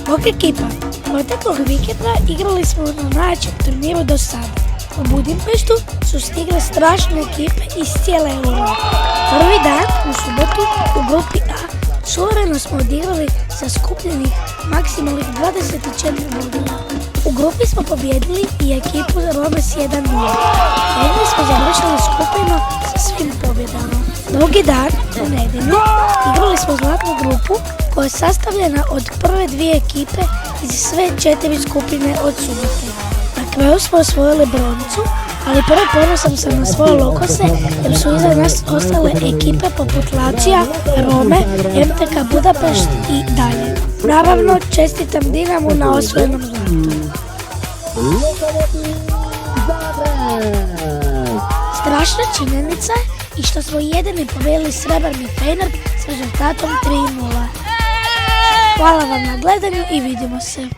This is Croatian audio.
Bog ekipa, proteklog vikenda igrali smo na najjačem turniru do sada. U Budimpeštu su stigle strašne ekipe iz cijele Europe. Prvi dan, u subotu, u grupi A, suvereno smo odigrali sa skupljenih maksimalnih 24 bodova. U grupi smo pobjedili i ekipu Rome s 1-0. Jedni smo završili skupino sa svim pobjedama. Drugi dan, u nedjelju, igrali smo zlatnu grupu koja je sastavljena od prve dvije ekipe iz sve 4 skupine od subote. Na kraju smo osvojili broncu, ali prvo ponosan sam na svoje lokose jer su iza nas ostale ekipe poput Lazija, Rome, MTK Budapešt i dalje. Naravno, čestitam Dinamu na osvojenom zlatu. Strašna činjenica je i što smo jedini pobjedili srebrni Feyenoord s rezultatom 3-0. Hvala vam na gledanju i vidimo se.